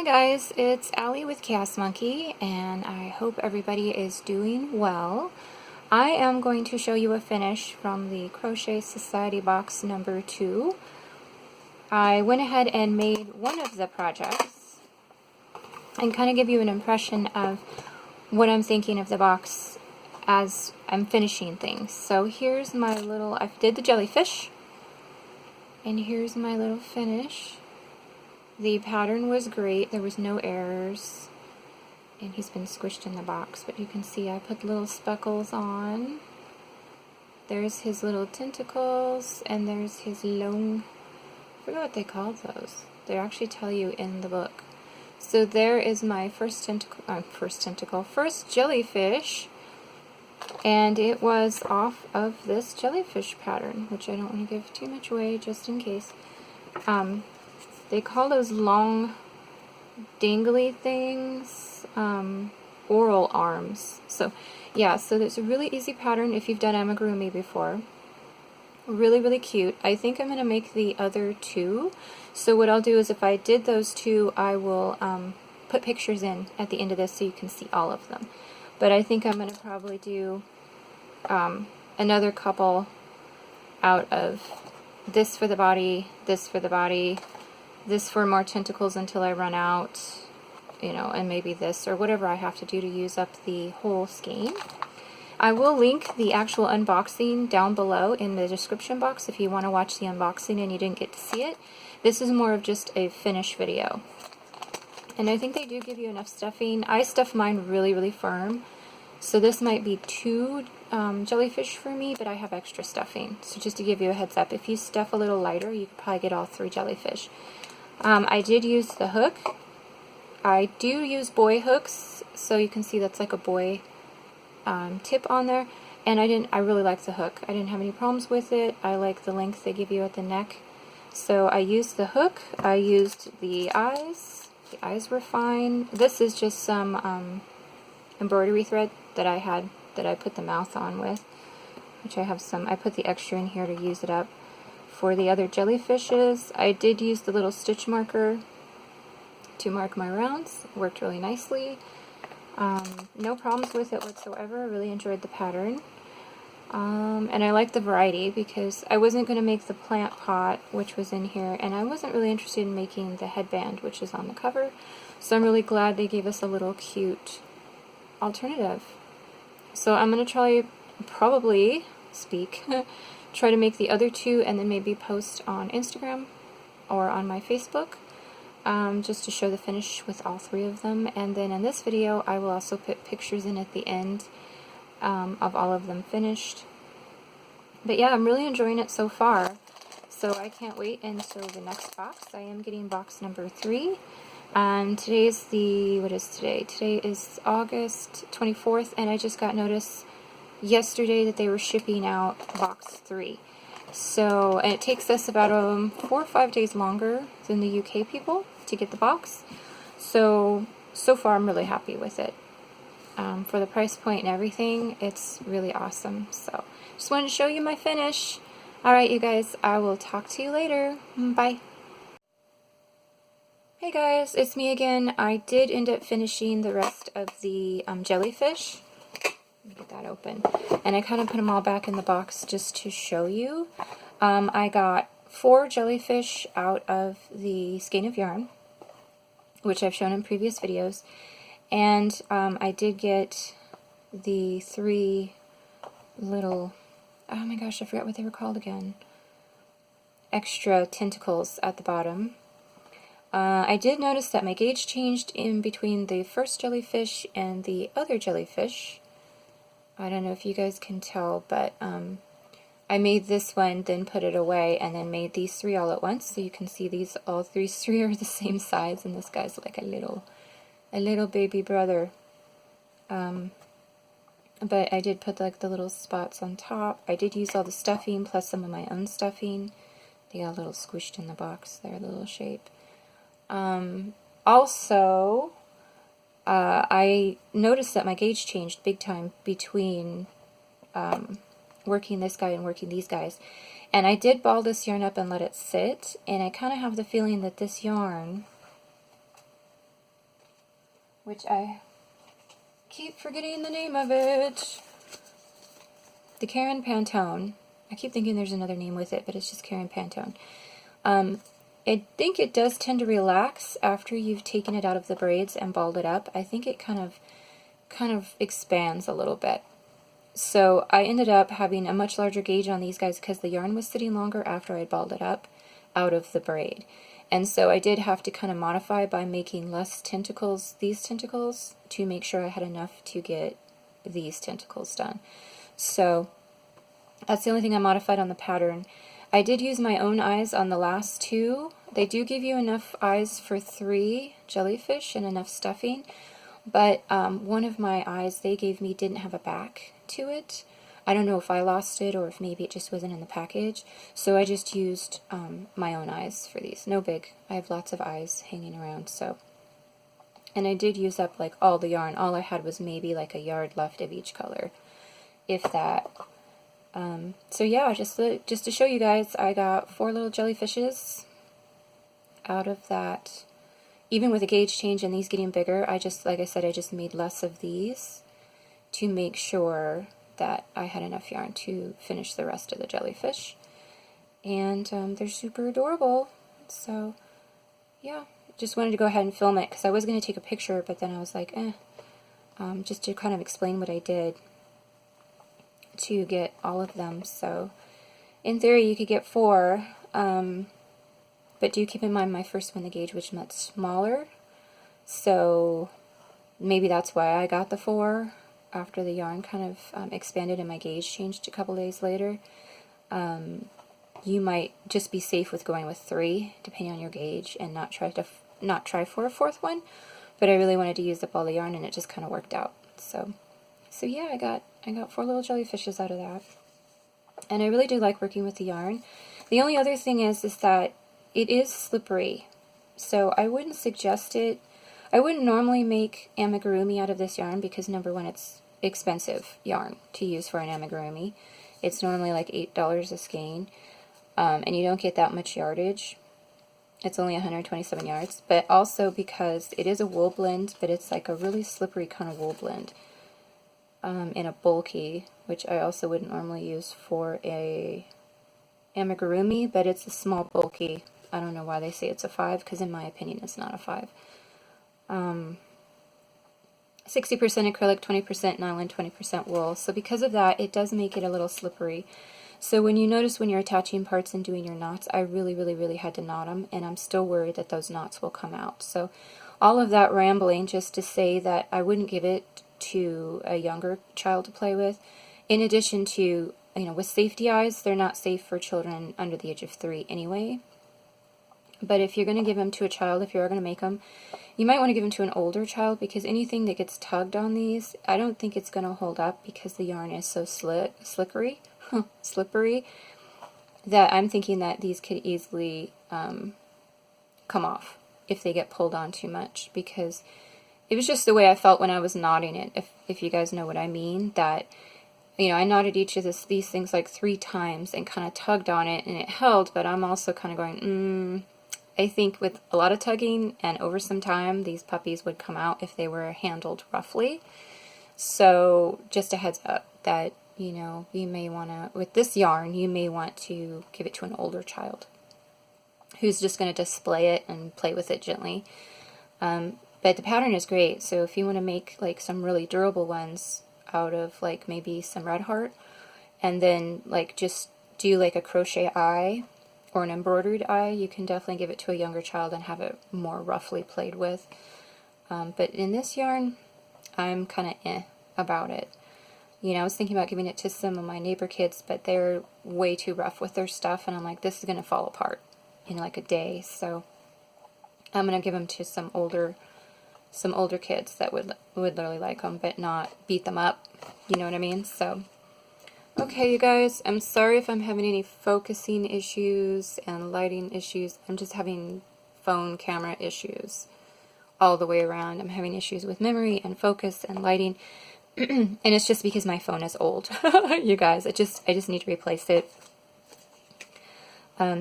Hi guys, it's Allie with Chaos Monkey, and I hope everybody is doing well. I am going to show you a finish from the Crochet Society box number 2. I went ahead and made one of the projects and kind of give you an impression of what I'm thinking of the box as I'm finishing things. So here's my little, I did the jellyfish, and here's my little finish. The pattern was great, there was no errors, and he's been squished in the box, but you can see I put little speckles on. There's his little tentacles, and there's his long, I forgot what they call those. They actually tell you in the book. So there is my first jellyfish, and it was off of this jellyfish pattern, which I don't want to give too much away just in case. They call those long, dangly things, oral arms. So, yeah, so it's a really easy pattern if you've done amigurumi before. Really, really cute. I think I'm going to make the other two. So what I'll do is if I did those two, I will put pictures in at the end of this so you can see all of them. But I think I'm going to probably do another couple out of this for the body, this for the body, this for more tentacles until I run out, you know, and maybe this or whatever I have to do to use up the whole skein. I will link the actual unboxing down below in the description box if you want to watch the unboxing and you didn't get to see it. This is more of just a finish video. And I think they do give you enough stuffing. I stuff mine really, really firm. So this might be 2 jellyfish for me, but I have extra stuffing. So just to give you a heads up, if you stuff a little lighter, you could probably get all 3 jellyfish. I did use the hook. I do use boy hooks, so you can see that's like a boy tip on there. And I really like the hook. I didn't have any problems with it. I like the length they give you at the neck. So I used the hook. I used the eyes. The eyes were fine. This is just some embroidery thread that I had that I put the mouth on with, which I have some. I put the extra in here to use it up. For the other jellyfishes, I did use the little stitch marker to mark my rounds. It worked really nicely. No problems with it whatsoever. I really enjoyed the pattern. And I like the variety because I wasn't going to make the plant pot, which was in here, and I wasn't really interested in making the headband, which is on the cover. So I'm really glad they gave us a little cute alternative. So I'm going to try, try to make the other 2 and then maybe post on Instagram or on my Facebook just to show the finish with all 3 of them. And then in this video I will also put pictures in at the end of all of them finished. But yeah, I'm really enjoying it so far. So I can't wait until the next box. I am getting box number 3. Today's what is today? Today is August 24th, and I just got notice yesterday that they were shipping out box 3. So, and it takes us about 4 or 5 days longer than the UK people to get the box. So far I'm really happy with it. For the price point and everything, it's really awesome. So, just wanted to show you my finish. Alright you guys, I will talk to you later. Bye. Hey guys, it's me again. I did end up finishing the rest of the jellyfish. Let me get that open. And I kind of put them all back in the box just to show you. I got 4 jellyfish out of the skein of yarn, which I've shown in previous videos. And I did get the 3 little, oh my gosh, I forgot what they were called again, extra tentacles at the bottom. I did notice that my gauge changed in between the first jellyfish and the other jellyfish. I don't know if you guys can tell, but I made this one, then put it away, and then made these 3 all at once. So you can see these, all 3 are the same size, and this guy's like a little baby brother. But I did put like the little spots on top. I did use all the stuffing plus some of my own stuffing. They got a little squished in the box there, the little shape. Also, I noticed that my gauge changed big time between working this guy and working these guys. And I did ball this yarn up and let it sit, and I kind of have the feeling that this yarn which I keep forgetting the name of it. The Karen Pantone. I keep thinking there's another name with it, but it's just Karen Pantone. I think it does tend to relax after you've taken it out of the braids and balled it up. I think it kind of expands a little bit. So I ended up having a much larger gauge on these guys because the yarn was sitting longer after I balled it up out of the braid. And so I did have to kind of modify by making less tentacles, these tentacles, to make sure I had enough to get these tentacles done. So that's the only thing I modified on the pattern. I did use my own eyes on the last two. They do give you enough eyes for 3 jellyfish and enough stuffing, but one of my eyes they gave me didn't have a back to it. I don't know if I lost it or if maybe it just wasn't in the package, so I just used my own eyes for these. No big. I have lots of eyes hanging around, so. And I did use up like all the yarn. All I had was maybe like a yard left of each color, if that. So yeah, just to show you guys, I got 4 little jellyfishes out of that. Even with a gauge change and these getting bigger, I just, like I said, I just made less of these to make sure that I had enough yarn to finish the rest of the jellyfish. And they're super adorable. So yeah, just wanted to go ahead and film it because I was going to take a picture, but then I was like, just to kind of explain what I did to get all of them. So in theory you could get 4, but do keep in mind my first one, the gauge was much smaller, so maybe that's why I got the 4 after the yarn kind of expanded and my gauge changed a couple days later. You might just be safe with going with 3 depending on your gauge and not try for a 4th one, but I really wanted to use up all the yarn and it just kind of worked out. So yeah, I got 4 little jellyfishes out of that. And I really do like working with the yarn. The only other thing is that it is slippery. So I wouldn't suggest it. I wouldn't normally make amigurumi out of this yarn because number one, it's expensive yarn to use for an amigurumi. It's normally like $8 a skein. And you don't get that much yardage. It's only 127 yards. But also because it is a wool blend, but it's like a really slippery kind of wool blend. In a bulky, which I also wouldn't normally use for a amigurumi, but it's a small bulky. I don't know why they say it's a 5, because in my opinion it's not a 5. 60% acrylic, 20% nylon, 20% wool. So because of that, it does make it a little slippery. So when you notice when you're attaching parts and doing your knots, I really had to knot them, and I'm still worried that those knots will come out. So all of that rambling just to say that I wouldn't give it to a younger child to play with. In addition to, with safety eyes, they're not safe for children under the age of 3 anyway. But if you're going to give them to a child, if you're going to make them, you might want to give them to an older child, because anything that gets tugged on these, I don't think it's going to hold up because the yarn is so slippery, that I'm thinking that these could easily come off if they get pulled on too much, because it was just the way I felt when I was knotting it, if you guys know what I mean, that, I knotted each of these things like 3 times and kind of tugged on it and it held, but I'm also kind of going, I think with a lot of tugging and over some time, these puppies would come out if they were handled roughly. So just a heads up that, you may want to, with this yarn, you may want to give it to an older child who's just going to display it and play with it gently. But the pattern is great, so if you want to make like some really durable ones out of like maybe some red heart, and then like just do like a crochet eye or an embroidered eye, you can definitely give it to a younger child and have it more roughly played with. But in this yarn, I'm kind of about it. I was thinking about giving it to some of my neighbor kids, but they're way too rough with their stuff, and I'm like, this is going to fall apart in like a day, so I'm going to give them to some older kids that would really like them, but not beat them up, you know what I mean? So, okay, you guys, I'm sorry if I'm having any focusing issues and lighting issues. I'm just having phone camera issues all the way around. I'm having issues with memory and focus and lighting, and it's just because my phone is old, you guys. I just need to replace it.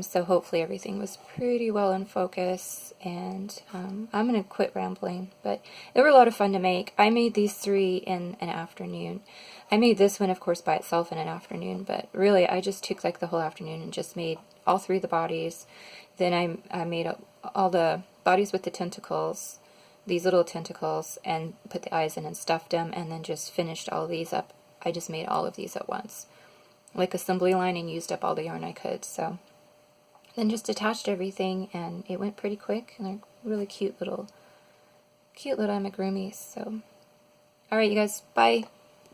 So hopefully everything was pretty well in focus, and I'm going to quit rambling, but they were a lot of fun to make. I made these 3 in an afternoon. I made this one, of course, by itself in an afternoon, but really I just took like the whole afternoon and just made all 3 of the bodies. Then I made all the bodies with the tentacles, these little tentacles, and put the eyes in and stuffed them, and then just finished all of these up. I just made all of these at once, like assembly line, and used up all the yarn I could. So then just attached everything, and it went pretty quick, and they're really cute little amigurumis. So, all right, you guys, bye.